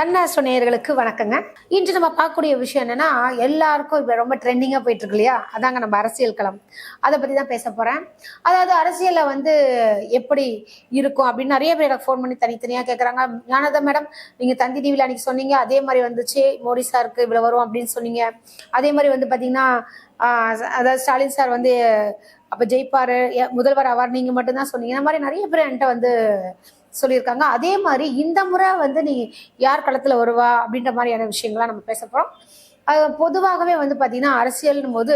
கண்ணாஸ்ட்ரோ நேயர்களுக்கு வணக்கங்க. இன்று நம்ம பார்க்கக்கூடிய விஷயம் என்னன்னா, எல்லாருக்கும் இப்போ ரொம்ப ட்ரெண்டிங்காக போயிட்டு இருக்கு இல்லையா? அதாங்க நம்ம அரசியல் களம். அதை பற்றி தான் பேச போகிறேன். அதாவது அரசியலில் எப்படி இருக்கும் அப்படின்னு நிறைய பேர் எனக்கு ஃபோன் பண்ணி தனித்தனியாக கேட்குறாங்க. ஞானதா மேடம், நீங்கள் தந்தி டிவியில் அன்றைக்கி சொன்னீங்க, அதே மாதிரி வந்துச்சு, மோடி சாருக்கு இவ்வளோ வரும் அப்படின்னு சொன்னீங்க. அதே மாதிரி பார்த்தீங்கன்னா, அதாவது ஸ்டாலின் சார் அப்போ ஜெயிப்பார், முதல்வர் ஆவார், நீங்கள் மட்டும்தான் சொன்னீங்க. இந்த மாதிரி நிறைய பேர் என்கிட்ட சொல்லியிருக்காங்க. அதே மாதிரி இந்த முறை நீ யார் களத்துல வருவா அப்படின்ற மாதிரியான விஷயங்கள்லாம் நம்ம பேச போறோம். பொதுவாகவே பார்த்தீங்கன்னா அரசியல்னும் போது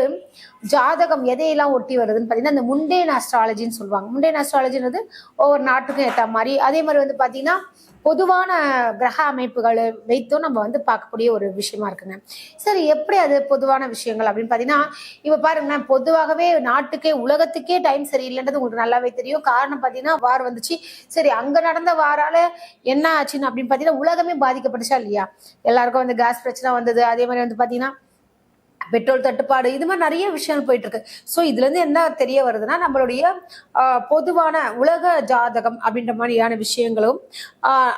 ஜாதகம் எதையெல்லாம் ஒட்டி வருதுன்னு பார்த்தீங்கன்னா இந்த முண்டேன் ஆஸ்ட்ராலஜின்னு சொல்லுவாங்க. முண்டேன் ஆஸ்ட்ராலஜின்றது ஒவ்வொரு நாட்டுக்கும் ஏற்ற மாதிரி. அதே மாதிரி பார்த்தீங்கன்னா பொதுவான கிரக அமைப்புகளை வைத்தும் நம்ம பார்க்கக்கூடிய ஒரு விஷயமா இருக்குங்க. சரி, எப்படி அது பொதுவான விஷயங்கள் அப்படின்னு பார்த்தீங்கன்னா, இப்போ பாருங்க, பொதுவாகவே நாட்டுக்கே உலகத்துக்கே டைம் சரியில்லைன்றது உங்களுக்கு நல்லாவே தெரியும். காரணம் பார்த்தீங்கன்னா வார் வந்துச்சு. சரி, அங்கே நடந்த வாரால என்ன ஆச்சுன்னு அப்படின்னு பார்த்தீங்கன்னா உலகமே பாதிக்கப்பட்டுச்சா இல்லையா? எல்லாருக்கும் கேஸ் பிரச்சனை வந்தது. அதே மாதிரி பார்த்தீங்கன்னா பெட்ரோல் தட்டுப்பாடு, இது மாதிரி நிறைய விஷயங்கள் போயிட்டு இருக்கு. ஸோ இதுல இருந்து என்ன தெரிய வருதுன்னா, நம்மளுடைய பொதுவான உலக ஜாதகம் அப்படின்ற மாதிரியான விஷயங்களும்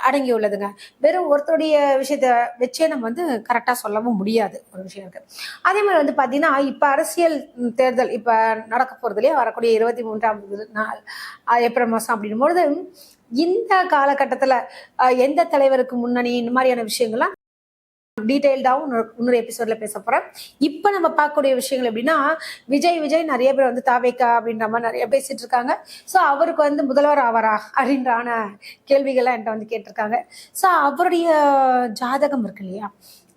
அடங்கி உள்ளதுங்க. வெறும் ஒருத்தருடைய விஷயத்த வச்சே நம்ம கரெக்டா சொல்லவும் முடியாது ஒரு விஷயம் இருக்கு. அதே மாதிரி பாத்தீங்கன்னா இப்ப அரசியல் தேர்தல் இப்ப நடக்க போறதுலயே வரக்கூடிய 23ஆம் நாள் ஏப்ரல் மாசம் அப்படின்னும் பொழுது இந்த காலகட்டத்துல எந்த தலைவருக்கு முன்னணி, இந்த மாதிரியான விஷயங்கள்லாம் டீடைல்டாவும் இன்னொரு எபிசோட்ல பேச போறேன். இப்ப நம்ம பார்க்கக்கூடிய விஷயங்கள் எப்படின்னா, விஜய் நிறைய பேர் தாவேக்கா அப்படின்ற மாதிரி நிறைய பேசிட்டு இருக்காங்க. ஸோ அவருக்கு முதல்வர் ஆவாரா அப்படின்றான கேள்விகள்லாம் என்கிட்ட கேட்டிருக்காங்க. ஸோ அவருடைய ஜாதகம் இருக்கு இல்லையா,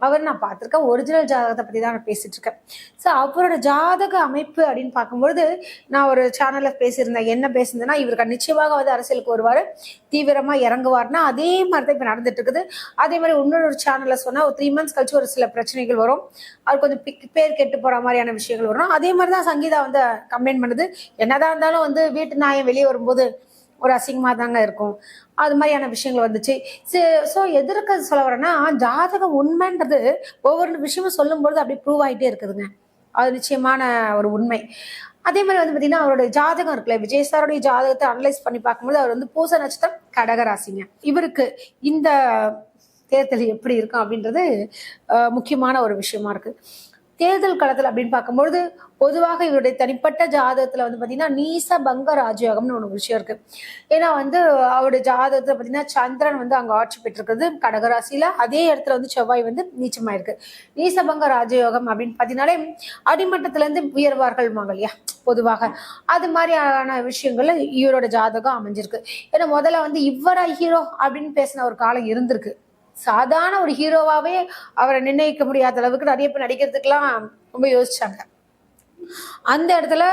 அவர் நான் பார்த்துருக்கேன். ஒரிஜினல் ஜாதகத்தை பற்றி தான் நான் பேசிட்டு இருக்கேன். ஸோ அவரோட ஜாதக அமைப்பு அப்படின்னு பார்க்கும்பொழுது நான் ஒரு சேனலில் பேசியிருந்தேன். என்ன பேசியிருந்தேன்னா, இவருக்கு நிச்சயமாக அரசியலுக்கு வருவார், தீவிரமாக இறங்குவார்னா அதே மாதிரி தான் இப்போ நடந்துட்டு இருக்குது. அதே மாதிரி இன்னொரு சேனலில் சொன்னால் ஒரு 3 months கழிச்சு ஒரு சில பிரச்சனைகள் வரும், அவர் கொஞ்சம் பேர் கெட்டு போகிற மாதிரியான விஷயங்கள் வரும். அதே மாதிரி தான் சங்கீதா கம்ப்ளைண்ட் பண்ணுது. என்னதான் இருந்தாலும் வீட்டு நாயம் வெளியே வரும்போது ஒரு அசிங்கமாக தாங்க இருக்கும். அது மாதிரியான விஷயங்கள் வந்துச்சு. ஸோ எதிர்க்க சொல்ல வரேன்னா, ஜாதகம் உண்மைன்றது ஒவ்வொரு விஷயமும் சொல்லும்பொழுது அப்படி ப்ரூவ் ஆகிட்டே இருக்குதுங்க. அது நிச்சயமான ஒரு உண்மை. அதே மாதிரி பார்த்தீங்கன்னா அவருடைய ஜாதகம் இருக்குல்ல, விஜய் சாருடைய ஜாதகத்தை அனலைஸ் பண்ணி பார்க்கும்போது அவர் பூச நட்சத்திரம் கடகராசிங்க. இவருக்கு இந்த தேர்தல் எப்படி இருக்கும் அப்படின்றது முக்கியமான ஒரு விஷயமா இருக்கு. தேர்தல் களத்தில் அப்படின்னு பார்க்கும்பொழுது பொதுவாக இவருடைய தனிப்பட்ட ஜாதகத்துல பார்த்தீங்கன்னா நீச பங்க ராஜயோகம்னு ஒரு விஷயம் இருக்கு. ஏன்னா அவருடைய ஜாதகத்துல பார்த்தீங்கன்னா சந்திரன் அங்கே ஆட்சி பெற்றிருக்கிறது கடகராசியில. அதே இடத்துல செவ்வாய் நீச்சமாயிருக்கு. நீசபங்க ராஜயோகம் அப்படின்னு பார்த்தீங்கன்னாலே அடிமட்டத்துல இருந்து உயர்வார்கள் இல்லையா, பொதுவாக அது மாதிரியான விஷயங்கள்ல இவரோட ஜாதகம் அமைஞ்சிருக்கு. ஏன்னா முதல்ல இவரா ஹீரோ அப்படின்னு பேசின ஒரு காலம் இருந்திருக்கு. சாதாரண ஒரு ஹீரோவாவே அவரை நிர்ணயிக்க முடியாத அளவுக்கு நிறைய பேர் நடிக்கிறதுக்கெல்லாம் ரொம்ப யோசிச்சாங்க. அந்த இடத்துல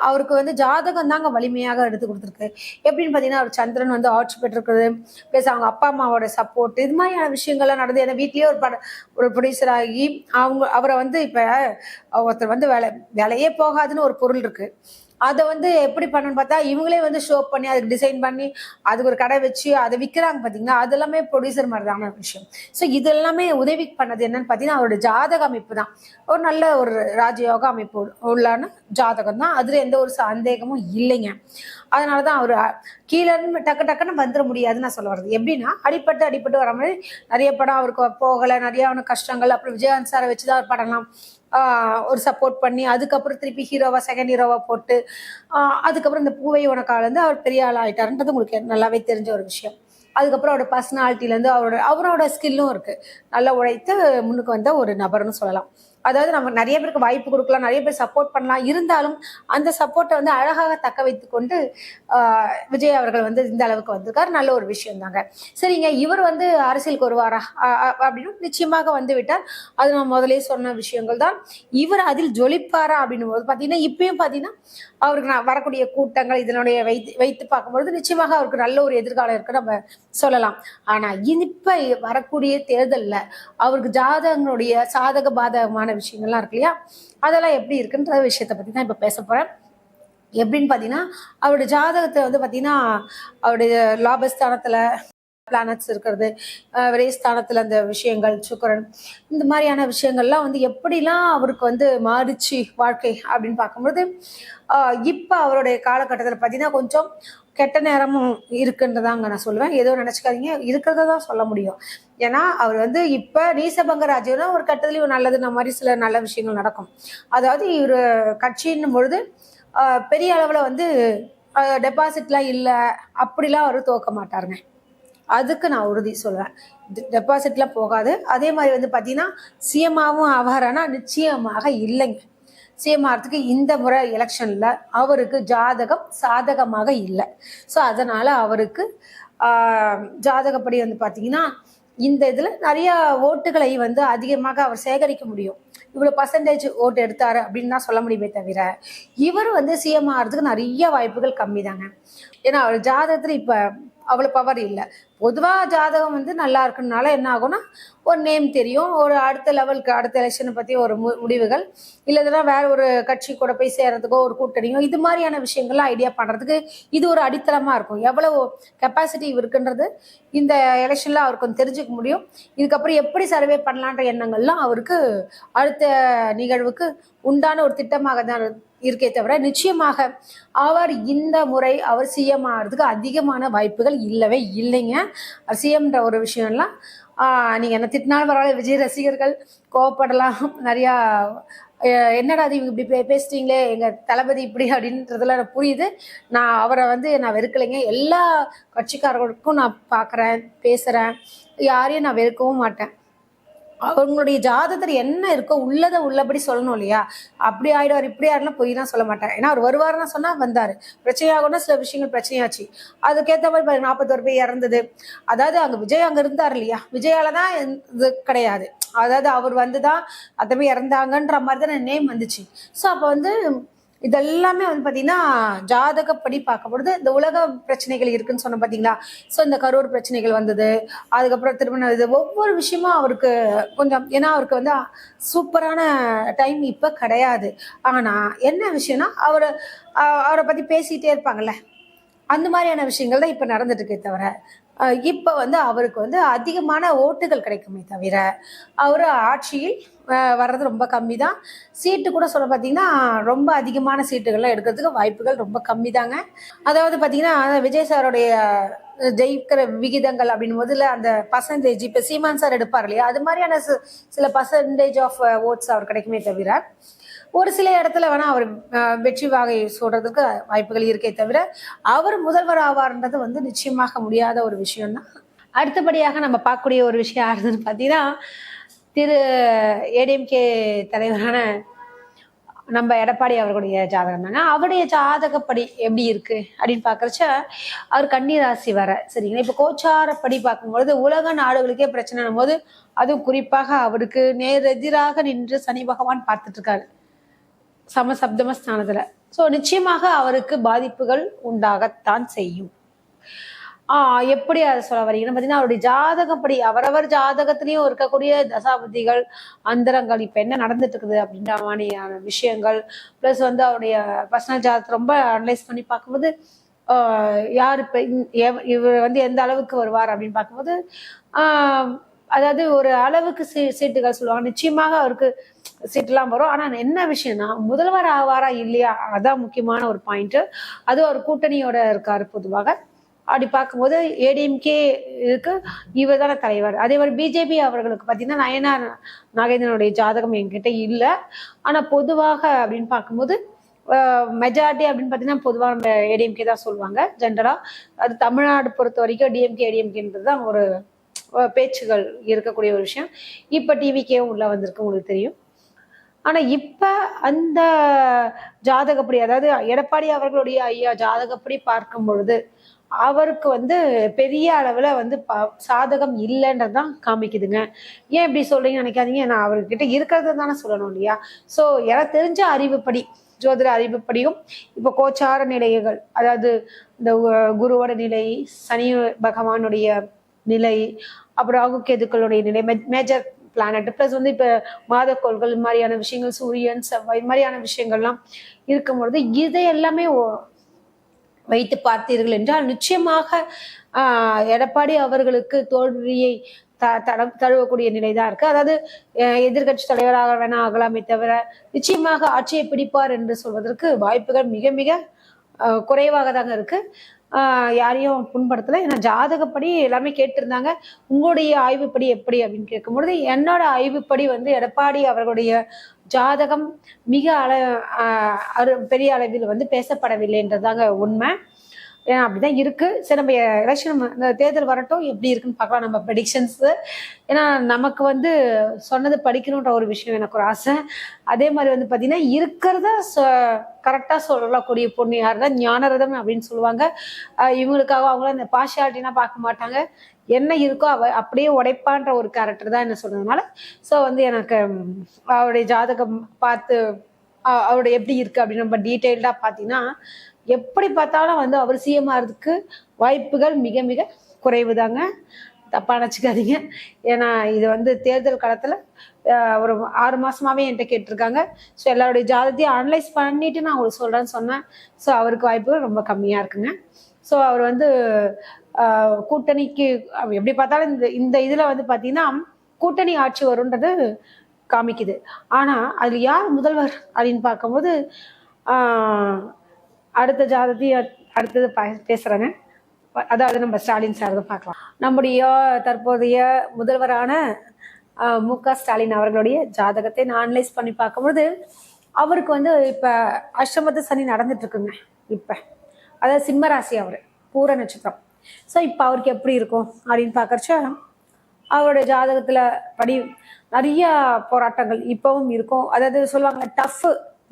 அவருக்கு ஜாதகம் தாங்க வலிமையாக எடுத்து கொடுத்துருக்கு. எப்படின்னு பாத்தீங்கன்னா அவர் சந்திரன் ஆட்சி பெற்றிருக்குது, பிளஸ் அவங்க அப்பா அம்மாவோட சப்போர்ட், இது மாதிரியான விஷயங்கள்லாம் நடந்து. ஏன்னா வீட்லயே ஒரு ப்ரொடியூசர் ஆகி அவரை இப்ப ஒருத்தர் வேலையே போகாதுன்னு ஒரு பொருள் இருக்கு. அதை எப்படி பண்ணணும்னு பார்த்தா இவங்களே ஷோ பண்ணி அதுக்கு டிசைன் பண்ணி அதுக்கு ஒரு கடை வச்சு அதை விற்கிறாங்க பார்த்தீங்கன்னா, அது எல்லாமே ப்ரொடியூசர் மாதிரி தான விஷயம். ஸோ இது எல்லாமே உதவி பண்ணது என்னன்னு பார்த்தீங்கன்னா அவரோட ஜாதக அமைப்பு தான். ஒரு நல்ல ஒரு ராஜயோக அமைப்பு உள்ளான ஜாதகம் தான், அதுல எந்த ஒரு சந்தேகமும் இல்லைங்க. அதனாலதான் அவர் கீழே இருந்து டக்குன்னு வந்துட முடியாதுன்னு நான் சொல்ல வர்றது. எப்படின்னா அடிப்பட்டு வர மாதிரி நிறைய படம் அவருக்கு போகலை, நிறைய கஷ்டங்கள். அப்புறம் விஜயகாந்த் சாரை வச்சுதான் அவர் படம்லாம் ஒரு சப்போர்ட் பண்ணி அதுக்கப்புறம் திருப்பி ஹீரோவா செகண்ட் ஹீரோவா போட்டு அதுக்கப்புறம் இந்த பூவை உனக்கால அவர் பெரிய ஆள் ஆயிட்டாருன்றது உங்களுக்கு நல்லாவே தெரிஞ்ச ஒரு விஷயம். அதுக்கப்புறம் அவரோட பர்சனாலிட்டிலேருந்து அவரோட ஸ்கில்லும் இருக்கு. நல்லா உழைத்து முன்னுக்கு வந்த ஒரு நபர்னு சொல்லலாம். அதாவது நம்ம நிறைய பேருக்கு வாய்ப்பு கொடுக்கலாம், நிறைய பேர் சப்போர்ட் பண்ணலாம். இருந்தாலும் அந்த சப்போர்ட்டை அழகாக தக்க வைத்து கொண்டு விஜய் அவர்கள் இந்த அளவுக்கு வந்திருக்காரு. நல்ல ஒரு விஷயம் தாங்க. சரிங்க, இவர் அரசியலுக்கு வருவாரா அப்படின்னு நிச்சயமாக விட்டார். அது நான் முதலே சொன்ன விஷயங்கள் தான். இவர் அதில் ஜொலிப்பாரா அப்படின்னும் போது பார்த்தீங்கன்னா இப்பயும் பார்த்தீங்கன்னா அவருக்கு நான் வரக்கூடிய கூட்டங்கள் இதனுடைய வைத்து பார்க்கும்பொழுது நிச்சயமாக அவருக்கு நல்ல ஒரு எதிர்காலம் இருக்கு நம்ம சொல்லலாம். ஆனா இப்ப வரக்கூடிய தேர்தல்ல அவருக்கு ஜாதகங்களுடைய சாதக பாதகமான விஷயங்கள்லாம் இருக்கு இல்லையா, அதெல்லாம் எப்படி இருக்குன்ற விஷயத்த பத்தி தான் இப்ப பேச போறேன். எப்படின்னு பாத்தீங்கன்னா அவருடைய ஜாதகத்தை பாத்தீங்கன்னா அவருடைய லாபஸ்தானத்துல பிளானட்ஸ் இருக்கிறது, விரயஸ்தானத்துல அந்த விஷயங்கள், சுக்கரன், இந்த மாதிரியான விஷயங்கள்லாம் எப்படிலாம் அவருக்கு மாறிச்சு வாழ்க்கை அப்படின்னு பார்க்கும்போது இப்ப அவருடைய காலகட்டத்தில் பார்த்தீங்கன்னா கொஞ்சம் கெட்ட நேரமும் இருக்குன்றதாங்க நான் சொல்லுவேன். ஏதோ நினைச்சுக்காதீங்க, இருக்கிறத தான் சொல்ல முடியும். ஏன்னா அவர் வந்து இப்ப நீசபங்க ராஜ்யம்னா ஒரு கட்டத்துலயும் நல்லதுன்ன மாதிரி சில நல்ல விஷயங்கள் நடக்கும். அதாவது இவர் கட்சின்னும் பொழுது பெரிய அளவுல வந்து டெபாசிட்லாம் இல்லை அப்படிலாம் அவர் தோக்க மாட்டாருங்க. அதுக்கு நான் உறுதி சொல்லுவேன். டெபாசிட்லாம் போகாது. அதே மாதிரி வந்து பார்த்தீங்கன்னா சிஎம்மாவும் ஆவாரானா நிச்சயமாக இல்லைங்க. சிஎம் ஆகிறதுக்கு இந்த முறை எலெக்ஷன்ல அவருக்கு ஜாதகம் சாதகமாக இல்லை. ஸோ அதனால அவருக்கு ஜாதகப்படி வந்து பார்த்தீங்கன்னா இந்த இதில் நிறைய ஓட்டுகளை வந்து அதிகமாக அவர் சேகரிக்க முடியும். இவ்வளோ பர்சன்டேஜ் ஓட்டு எடுத்தாரு அப்படின்னு தான் சொல்ல முடியுமே தவிர இவர் வந்து சிஎம் ஆகிறதுக்கு நிறைய வாய்ப்புகள் கம்மி தாங்க. ஏன்னா அவர் ஜாதகத்தில் இப்போ அவ்வளோ பவர் இல்லை. பொதுவாக ஜாதகம் வந்து நல்லா இருக்குனால என்ன ஆகும்னா ஒரு நேம் தெரியும், ஒரு அடுத்த லெவலுக்கு அடுத்த எலெக்ஷனை பற்றி ஒரு முடிவுகள், இல்லைன்னா வேற ஒரு கட்சி கூட போய் சேர்றதுக்கோ ஒரு கூட்டணியோ இது மாதிரியான விஷயங்கள்லாம் ஐடியா பண்ணுறதுக்கு இது ஒரு அடித்தளமாக இருக்கும். எவ்வளவு கெப்பாசிட்டி இருக்குன்றது இந்த எலெக்ஷனில் அவருக்கு கொஞ்சம் தெரிஞ்சுக்க முடியும். இதுக்கப்புறம் எப்படி சர்வே பண்ணலான்ற எண்ணங்கள்லாம் அவருக்கு அடுத்த நிகழ்வுக்கு உண்டான ஒரு திட்டமாக தான் இருக்கே தவிர நிச்சயமாக அவர் இந்த முறை அவர் சிஎம் ஆகிறதுக்கு அதிகமான வாய்ப்புகள் இல்லவே இல்லைங்க. சிஎம்ன்ற ஒரு விஷயம்லாம் நீங்கள் என்ன திட்டினாலும் பரவாயில்ல, விஜய் ரசிகர்கள் கோவப்படலாம், நிறையா என்னடா அது இவங்க இப்படி பேசுறீங்களே எங்கள் தளபதி இப்படி அப்படின்றதுல எனக்கு புரியுது. நான் அவரை வந்து நான் வெறுக்கலைங்க. எல்லா கட்சிக்காரர்களுக்கும் நான் பார்க்குறேன், பேசுகிறேன், யாரையும் நான் வெறுக்கவும் மாட்டேன். அவங்களுடைய ஜாதகத்தில் என்ன இருக்கோ உள்ளதை உள்ளபடி சொல்லணும் இல்லையா? அப்படி ஆயிடுவார் இப்படி ஆயிடலாம் போய் தான் சொல்ல மாட்டேன். ஏன்னா அவர் வருவாருன்னா சொன்னால் வந்தார், பிரச்சனையாகணும்னா சில விஷயங்கள் பிரச்சனையாச்சு. அதுக்கேற்ற மாதிரி 41 பேர் இறந்தது. அதாவது அங்கே விஜய் அங்கே இருந்தார் இல்லையா, விஜயால தான் இது கிடையாது. அதாவது அவர் வந்து தான் அத்தனை இறந்தாங்கன்ற மாதிரி தான் நேம் வந்துச்சு. ஸோ அப்போ வந்து இதெல்லாமே வந்து பார்த்தீங்கன்னா ஜாதகப்படி பார்க்கும்பொழுது இந்த உலக பிரச்சனைகள் இருக்குன்னு சொன்ன பார்த்தீங்களா? ஸோ இந்த கரூர் பிரச்சனைகள் வந்தது, அதுக்கப்புறம் திருமணம், இது ஒவ்வொரு விஷயமும் அவருக்கு கொஞ்சம், ஏன்னா அவருக்கு வந்து சூப்பரான டைம் இப்போ கிடையாது. ஆனால் என்ன விஷயம்னா அவரை பற்றி பேசிகிட்டே இருப்பாங்கல்ல, அந்த மாதிரியான விஷயங்கள் தான் இப்போ நடந்துட்டு இருக்கே தவிர இப்போ வந்து அவருக்கு வந்து அதிகமான ஓட்டுகள் கிடைக்குமே தவிர அவர் ஆட்சியில் வர்றது ரொம்ப கம்மி தான். சீட்டு கூட சொல்ல பார்த்தீங்கன்னா ரொம்ப அதிகமான சீட்டுகள்லாம் எடுக்கிறதுக்கு வாய்ப்புகள் ரொம்ப கம்மி தாங்க. அதாவது பார்த்தீங்கன்னா விஜய் சாருடைய ஜெயிக்கிற விகிதங்கள் அப்படின்னு முதல்ல அந்த பர்சன்டேஜ் இப்போ சீமான் சார் எடுப்பார் இல்லையா, அது மாதிரியான சில பர்சன்டேஜ் ஆஃப் ஓட்ஸ் அவர் கிடைக்குமே தவிர ஒரு சில இடத்துல வேணா அவர் வெற்றி வாகை சொல்றதுக்கு வாய்ப்புகள் இருக்கே தவிர அவர் முதல்வர் ஆவார்ன்றது வந்து நிச்சயமாக முடியாத ஒரு விஷயம்தான். அடுத்தபடியாக நம்ம பார்க்கக்கூடிய ஒரு விஷயம் யாருன்னு பார்த்தீங்கன்னா திரு ஏடிஎம்கே தலைவரான நம்ம எடப்பாடி அவர்களுடைய ஜாதகம் தாங்க. அவருடைய ஜாதகப்படி எப்படி இருக்கு அப்படின்னு பாக்குறச்ச அவர் கன்னி ராசி வர சரிங்களா. இப்ப கோச்சாரப்படி பார்க்கும்பொழுது உலக நாடுகளுக்கே பிரச்சனைனும் போது அதுவும் குறிப்பாக அவருக்கு நேரெதிராக நின்று சனி பகவான் பார்த்துட்டு இருக்காரு சமசப்தமஸ்தானத்துல. ஸோ நிச்சயமாக அவருக்கு பாதிப்புகள் உண்டாகத்தான் செய்யும். எப்படி அதை சொல்ல வரீங்கன்னு பார்த்தீங்கன்னா அவருடைய ஜாதகப்படி அவரவர் ஜாதகத்திலையும் இருக்கக்கூடிய தசாபதிகள் அந்தரங்கள் இப்போ என்ன நடந்துட்டு இருக்குது அப்படின்ற மாதிரியான விஷயங்கள் ப்ளஸ் வந்து அவருடைய பர்சனல் ஜாதகத்தை ரொம்ப அனலைஸ் பண்ணி பார்க்கும்போது யார் இப்போ இவர் வந்து எந்த அளவுக்கு வருவார் அப்படின்னு பார்க்கும்போது அதாவது ஒரு அளவுக்கு சீட்டுகள் சொல்லுவாங்க. நிச்சயமாக அவருக்கு சீட்டுலாம் வரும். ஆனால் என்ன விஷயம்னா முதல்வர் ஆவாரா இல்லையா, அதான் முக்கியமான ஒரு பாயிண்ட். அதுவும் ஒரு கூட்டணியோட இருக்காரு பொதுவாக. அப்படி பார்க்கும்போது ஏடிஎம்கே இருக்கு, இவர் தானே தலைவர். அதே மாதிரி பிஜேபி அவர்களுக்கு பார்த்தீங்கன்னா நயனார் நாகேந்திரனுடைய ஜாதகம் என்கிட்ட இல்லை. ஆனால் பொதுவாக அப்படின்னு பார்க்கும்போது மெஜாரிட்டி அப்படின்னு பார்த்தீங்கன்னா பொதுவாக நம்ம ஏடிஎம்கே தான் சொல்லுவாங்க ஜென்ரலா. அது தமிழ்நாடு பொறுத்த வரைக்கும் டிஎம்கே ஏடிஎம்கேன்றது தான் ஒரு பேச்சுகள் இருக்கக்கூடிய ஒரு விஷயம். இப்போ டிவிக்கேவும் உள்ள வந்திருக்கு உங்களுக்கு தெரியும். ஆனா இப்ப அந்த ஜாதகப்படி அதாவது எடப்பாடி அவர்களுடைய ஐயா ஜாதகப்படி பார்க்கும் பொழுது அவருக்கு வந்து பெரிய அளவுல வந்து சாதகம் இல்லைன்றதுதான் காமிக்குதுங்க. ஏன் இப்படி சொல்றீங்கன்னு நினைக்காதீங்க, நான் அவர்கிட்ட இருக்கிறது தானே சொல்லணும் இல்லையா. ஸோ எனக்கு தெரிஞ்ச அறிவுப்படி ஜோதிட அறிவுப்படியும் இப்போ கோச்சார நிலைகள், அதாவது இந்த குருவோட நிலை, சனி பகவானுடைய நிலை, அப்புறம் ராகு கேதுக்களுடைய நிலை, மேஜர் பிளானட் பிளஸ் வந்து இப்போ மாதக்கோள்கள் மாதிரியான விஷயங்கள், சூரியன் செவ்வாய் இது மாதிரியான விஷயங்கள்லாம் இருக்கும் பொழுது இதை எல்லாமே வைத்து பார்த்தீர்கள் என்றால் நிச்சயமாக எடப்பாடி அவர்களுக்கு தோல்வியை தழுவக்கூடிய நிலைதான் இருக்கு. அதாவது எதிர்கட்சி தலைவராக வேணா ஆகலாமே தவிர நிச்சயமாக ஆட்சியை பிடிப்பார் என்று சொல்வதற்கு வாய்ப்புகள் மிக மிக குறைவாக தாங்க இருக்கு. யாரையும் புண்படுத்தலை. ஏன்னா ஜாதகப்படி எல்லாமே கேட்டிருந்தாங்க. உங்களுடைய ஆய்வுப்படி எப்படி அப்படின்னு கேட்கும்பொழுது என்னோட ஆய்வுப்படி வந்து எடப்பாடி அவர்களுடைய ஜாதகம் மிக பெரிய அளவில் வந்து பேசப்படவில்லைன்றதாங்க உண்மை. ஏன்னா அப்படிதான் இருக்கு. சரி, நம்ம எலெக்ஷன் இந்த தேர்தல் வரட்டும், எப்படி இருக்குன்னு பார்க்கலாம் நம்ம ப்ரெடிக்ஷன்ஸ். ஏன்னா நமக்கு வந்து சொன்னது படிக்கணுன்ற ஒரு விஷயம் எனக்கு ஒரு ஆசை. அதே மாதிரி வந்து பார்த்தீங்கன்னா இருக்கிறத கரெக்டாக சொல்லக்கூடிய பொண்ணு யார் தான் ஞானரதம் அப்படின்னு சொல்லுவாங்க. இவங்களுக்காக அவங்கள இந்த பார்ஷியாலிட்டினா பார்க்க மாட்டாங்க. என்ன இருக்கோ அப்படியே உடைப்பான்ற ஒரு கேரக்டர் தான் என்ன சொல்றதுனால. ஸோ வந்து எனக்கு அவருடைய ஜாதகம் பார்த்து அவருடைய எப்படி இருக்கு அப்படின்னு நம்ம டீட்டெயில்டாக பார்த்தீங்கன்னா எப்படி பார்த்தாலும் வந்து அவர் சிஎம் ஆகிறதுக்கு வாய்ப்புகள் மிக மிக குறைவு தாங்க. தப்பா நினச்சிக்காதீங்க. ஏன்னா இது வந்து தேர்தல் காலத்தில் ஒரு 6 மாசமாவே என்கிட்ட கேட்டிருக்காங்க. ஸோ எல்லாருடைய ஜாதகத்தையும் அனலைஸ் பண்ணிட்டு நான் உங்களுக்கு சொல்றேன்னு சொன்னேன். ஸோ அவருக்கு வாய்ப்புகள் ரொம்ப கம்மியா இருக்குங்க. ஸோ அவர் வந்து கூட்டணிக்கு எப்படி பார்த்தாலும் இந்த இதுல வந்து பார்த்தீங்கன்னா கூட்டணி ஆட்சி வரும்ன்றது காமிக்குது. ஆனா அதுல யார் முதல்வர் அப்படின்னு பார்க்கும்போது அடுத்த ஜாதகத்தையும் அடுத்தது பேசுறேங்க. அதாவது நம்ம ஸ்டாலின் சார் தான் பார்க்கலாம். நம்முடைய தற்போதைய முதல்வரான மு.க. ஸ்டாலின் அவர்களுடைய ஜாதகத்தை நான் அனலைஸ் பண்ணி பார்க்கும்போது அவருக்கு வந்து இப்ப அஷ்டமத்து சனி நடந்துட்டு இருக்குங்க. இப்ப அதாவது சிம்மராசி, அவரு பூர நட்சத்திரம். ஸோ இப்ப அவருக்கு எப்படி இருக்கும் அப்படின்னு பார்க்கறச்ச அவருடைய ஜாதகத்துல படி நிறைய போராட்டங்கள் இப்பவும் இருக்கும். அதாவது சொல்லுவாங்க டஃப்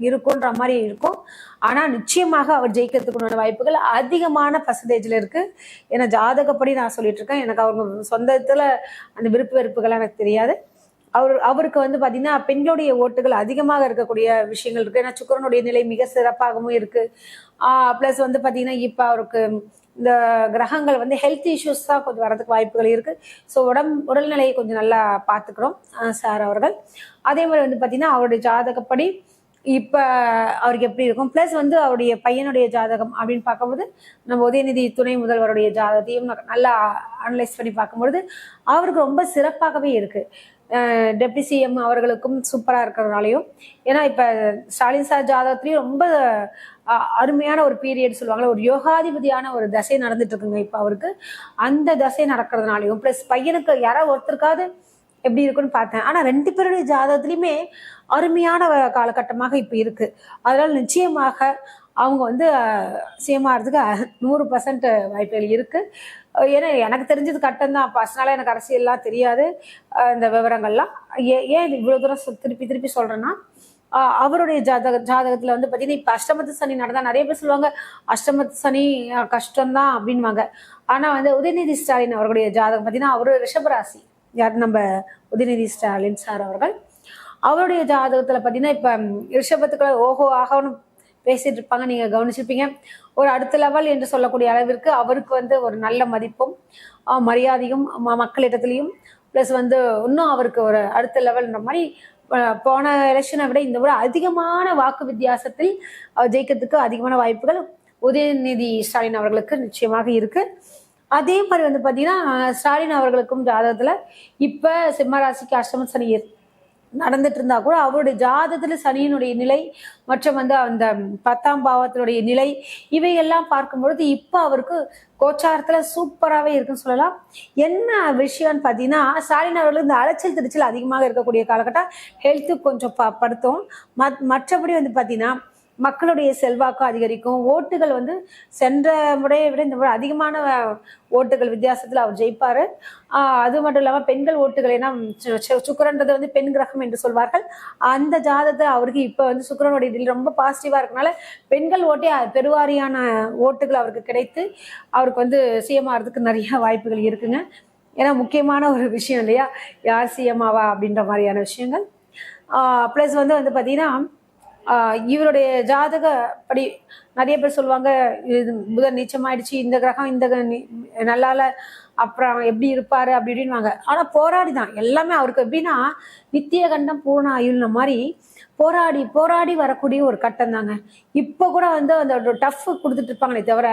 இருக்குன்ற மாதிரி இருக்கும். ஆனா நிச்சயமாக அவர் ஜெயிக்கிறதுக்குள்ள வாய்ப்புகள் அதிகமான பர்சன்டேஜ்ல இருக்கு. ஏன்னா ஜாதகப்படி நான் சொல்லிட்டு இருக்கேன். எனக்கு அவங்க சொந்தத்துல அந்த விருப்பு வெறுப்புகள் எனக்கு தெரியாது. அவருக்கு வந்து பாத்தீங்கன்னா பெண்களுடைய ஓட்டுகள் அதிகமாக இருக்கக்கூடிய விஷயங்கள் இருக்கு. ஏன்னா சுக்கிரனுடைய நிலை மிக சிறப்பாகவும் இருக்கு. பிளஸ் வந்து பாத்தீங்கன்னா இப்ப அவருக்கு இந்த கிரகங்கள் வந்து ஹெல்த் இஷ்யூஸ் தான் கொஞ்சம் வரதுக்கு வாய்ப்புகள் இருக்கு. ஸோ உடல்நிலையை கொஞ்சம் நல்லா பார்த்துக்கிறோம் சார் அவர்கள். அதே மாதிரி வந்து பாத்தீங்கன்னா அவருடைய ஜாதகப்படி இப்ப அவருக்கு எப்படி இருக்கும். பிளஸ் வந்து அவருடைய பையனுடைய ஜாதகம் அப்படின்னு பார்க்கும்போது நம்ம உதயநிதி துணை முதல்வருடைய ஜாதகத்தையும் நல்லா அனலைஸ் பண்ணி பார்க்கும்பொழுது அவருக்கு ரொம்ப சிறப்பாகவே இருக்கு. டெப்டி சிஎம் அவர்களுக்கும் சூப்பரா இருக்கிறதுனாலையும், ஏன்னா இப்ப ஸ்டாலின் சார் ஜாதகத்திலயும் ரொம்ப அருமையான ஒரு பீரியட் சொல்லுவாங்களே, ஒரு யோகாதிபதியான ஒரு தசை நடந்துட்டு இருக்குங்க இப்ப அவருக்கு. அந்த தசை நடக்கிறதுனாலையும் பிளஸ் பையனுக்கு யாராவது ஒருத்தருக்காவது எப்படி இருக்குன்னு பார்த்தேன். ஆனா 2 பேருடைய ஜாதகத்திலயுமே அருமையான காலகட்டமாக இப்ப இருக்கு. அதனால நிச்சயமாக அவங்க வந்து சிஎம் ஆகிறதுக்கு 100% வாய்ப்புகள் இருக்கு. ஏன்னா எனக்கு தெரிஞ்சது கட்டம் தான். பர்சனலா எனக்கு அரசியல்லாம் தெரியாது இந்த விவரங்கள்லாம். ஏன் இவ்வளவு தூரம் திருப்பி திருப்பி சொல்றேன்னா அவருடைய ஜாதகத்துல வந்து பாத்தீங்கன்னா இப்ப அஷ்டமத்து சனி நடந்தா நிறைய பேர் சொல்லுவாங்க அஷ்டமத்து சனி கஷ்டம்தான் அப்படின்வாங்க. ஆனா வந்து உதயநிதி ஸ்டாலின் அவர்களுடைய ஜாதகம் பாத்தீங்கன்னா அவரு ரிஷபராசி. யார் நம்ம உதயநிதி ஸ்டாலின் சார் அவர்கள். அவருடைய ஜாதகத்துல பாத்தீங்கன்னா இப்ப ரிஷபத்துக்குள்ள ஓஹோ ஆகன்னு பேசிட்டு இருப்பாங்க. நீங்க கவனிச்சிருப்பீங்க. ஒரு அடுத்த லெவல் என்று சொல்லக்கூடிய அளவிற்கு அவருக்கு வந்து ஒரு நல்ல மதிப்பும் மரியாதையும் மக்களிடத்திலையும் பிளஸ் வந்து இன்னும் அவருக்கு ஒரு அடுத்த லெவல்ன்ற மாதிரி போன எலெக்ஷனை விட இந்த முறை அதிகமான வாக்கு வித்தியாசத்தில் ஜெயிக்கிறதுக்கு அதிகமான வாய்ப்புகள் உதயநிதி ஸ்டாலின் அவர்களுக்கு நிச்சயமாக இருக்கு. அதே மாதிரி வந்து பாத்தீங்கன்னா ஸ்டாலின் அவர்களுக்கும் ஜாதகத்துல இப்ப சிம்மராசிக்கு அஷ்டம சனி நடந்துட்டு இருந்தா கூட அவருடைய ஜாதகத்துல சனியினுடைய நிலை மற்றும் வந்து அந்த 10ஆம் பாவத்தினுடைய நிலை இவையெல்லாம் பார்க்கும்பொழுது இப்ப அவருக்கு கோச்சாரத்துல சூப்பராகவே இருக்குன்னு சொல்லலாம். என்ன விஷயம்னு பார்த்தீங்கன்னா ஸ்டாலின் அவர்கள் இந்த அலைச்சல் திருச்சல் அதிகமாக இருக்கக்கூடிய காலகட்டம் ஹெல்த்து கொஞ்சம் படுத்தும். மற்றபடி வந்து பார்த்தீங்கன்னா மக்களுடைய செல்வாக்கு அதிகரிக்கும். ஓட்டுகள் வந்து சென்ற முறையை விட இந்த முறை அதிகமான ஓட்டுகள் வித்தியாசத்தில் அவர் ஜெயிப்பாரு. அது மட்டும் இல்லாமல் பெண்கள் ஓட்டுகள், ஏன்னா சுக்கிரன்றது வந்து பெண் கிரகம் என்று சொல்வார்கள். அந்த ஜாதகத்தை அவருக்கு இப்போ வந்து சுக்கிரனுடைய ரொம்ப பாசிட்டிவா இருக்கனால பெண்கள் ஓட்டே பெருவாரியான ஓட்டுகள் அவருக்கு கிடைத்து அவருக்கு வந்து சிஎம் ஆகிறதுக்கு நிறைய வாய்ப்புகள் இருக்குங்க. ஏன்னா முக்கியமான ஒரு விஷயம் இல்லையா, யார் சிஎம் ஆவா அப்படின்ற மாதிரியான விஷயங்கள். ப்ளஸ் வந்து பார்த்தீங்கன்னா இவருடைய ஜாதக படி நிறைய பேர் சொல்லுவாங்க இது புதன் நீச்சமாயிடுச்சு, இந்த கிரகம் இந்த நல்லால அப்புறம் எப்படி இருப்பாரு அப்படி இப்படின்வாங்க. ஆனா போராடி தான் எல்லாமே அவருக்கு எப்படின்னா நித்திய கண்டம் பூர்ண ஆயுள்ன மாதிரி போராடி போராடி வரக்கூடிய ஒரு கட்டம் தாங்க. இப்போ கூட வந்து அந்த டஃப் கொடுத்துட்டு இருப்பாங்களே தவிர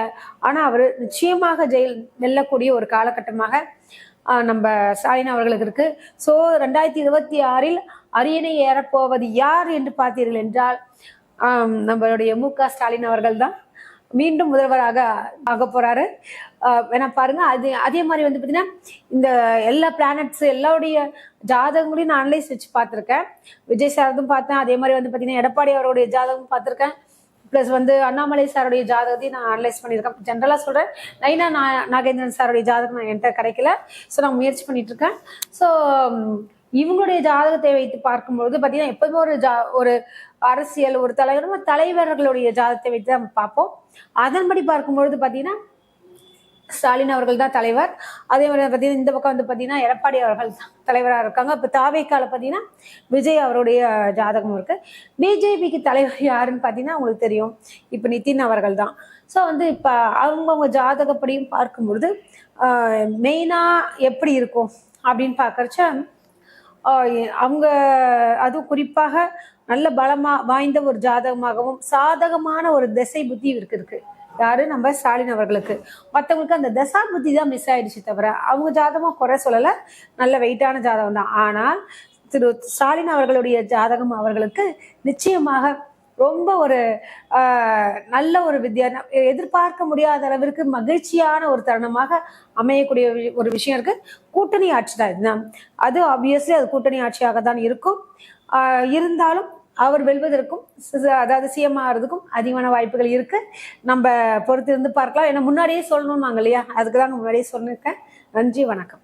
ஆனா அவர் நிச்சயமாக வெல்லக்கூடிய ஒரு காலகட்டமாக நம்ம ஸ்டாலின் அவர்களுக்கு இருக்கு. ஸோ 2026 அரியணை ஏறப்போவது யார் என்று பார்த்தீர்கள் என்றால் நம்மளுடைய மு.க. ஸ்டாலின் அவர்கள் தான். மீண்டும் முதல்வராக ஆக போறாரு. வேணா பாருங்க. அதே மாதிரி வந்து பாத்தீங்கன்னா இந்த எல்லா பிளானட்ஸ் எல்லாருடைய ஜாதகங்களையும் நான் அனலைஸ் வச்சு பார்த்திருக்கேன். விஜய் சாரதும் பார்த்தேன். அதே மாதிரி வந்து பாத்தீங்கன்னா எடப்பாடி அவருடைய ஜாதகம் பார்த்திருக்கேன். பிளஸ் வந்து அண்ணாமலை சாருடைய ஜாதகத்தையும் நான் அனலைஸ் பண்ணியிருக்கேன். ஜென்ரலா சொல்றேன். நைனா நாகேந்திரன் சாருடைய ஜாதகம் நான் என்கிட்ட கிடைக்கல. ஸோ நான் முயற்சி பண்ணிட்டு இருக்கேன். ஸோ இவங்களுடைய ஜாதகத்தை வைத்து பார்க்கும்பொழுது பார்த்தீங்கன்னா எப்பவுமே ஒரு அரசியல் ஒரு தலைவர்களுடைய ஜாதகத்தை வைத்து நம்ம பார்ப்போம். அதன்படி பார்க்கும்பொழுது பார்த்தீங்கன்னா ஸ்டாலின் அவர்கள் தான் தலைவர். அதே மாதிரி பார்த்தீங்கன்னா இந்த பக்கம் வந்து பார்த்தீங்கன்னா எடப்பாடி அவர்கள் தலைவராக இருக்காங்க. இப்போ தாவேக்கால பார்த்தீங்கன்னா விஜய் அவருடைய ஜாதகம் இருக்கு. பிஜேபிக்கு தலைவர் யாருன்னு பார்த்தீங்கன்னா உங்களுக்கு தெரியும், இப்போ நிதின் அவர்கள் தான். ஸோ வந்து இப்போ அவங்கவுங்க ஜாதகப்படியும் பார்க்கும்பொழுது மெயினாக எப்படி இருக்கும் அப்படின்னு பார்க்கறச்ச அவங்க அதுவும் குறிப்பாக நல்ல பலமா வாய்ந்த ஒரு ஜாதகமாகவும் சாதகமான ஒரு திசை புத்தி இருக்கு. யாரு? நம்ம ஸ்டாலின் அவர்களுக்கு. மற்றவங்களுக்கு அந்த தசா புத்தி தான் மிஸ் ஆயிடுச்சு தவிர அவங்க ஜாதகமா குறை சொல்லலை, நல்ல வெயிட்டான ஜாதகம் தான். ஆனால் திரு ஸ்டாலின் அவர்களுடைய ஜாதகம் அவர்களுக்கு நிச்சயமாக ரொம்ப ஒரு நல்ல ஒரு எதிர்பார்க்க முடியாத அளவிற்கு மகிழ்ச்சியான ஒரு தருணமாக அமையக்கூடிய ஒரு விஷயம் இருக்கு. கூட்டணி ஆட்சி தான் இதுதான். அது ஆப்வியஸ்லி அது கூட்டணி ஆட்சியாக தான் இருக்கும். இருந்தாலும் அவர் வெல்வதற்கும் அதாவது சிஎம் ஆகிறதுக்கும் அதிகமான வாய்ப்புகள் இருக்கு. நம்ம பொறுத்து இருந்து பார்க்கலாம். ஏன்னா முன்னாடியே சொல்லணும்னாங்க இல்லையா, அதுக்கு தான் முன்னாடியே சொல்லியிருக்கேன். நன்றி, வணக்கம்.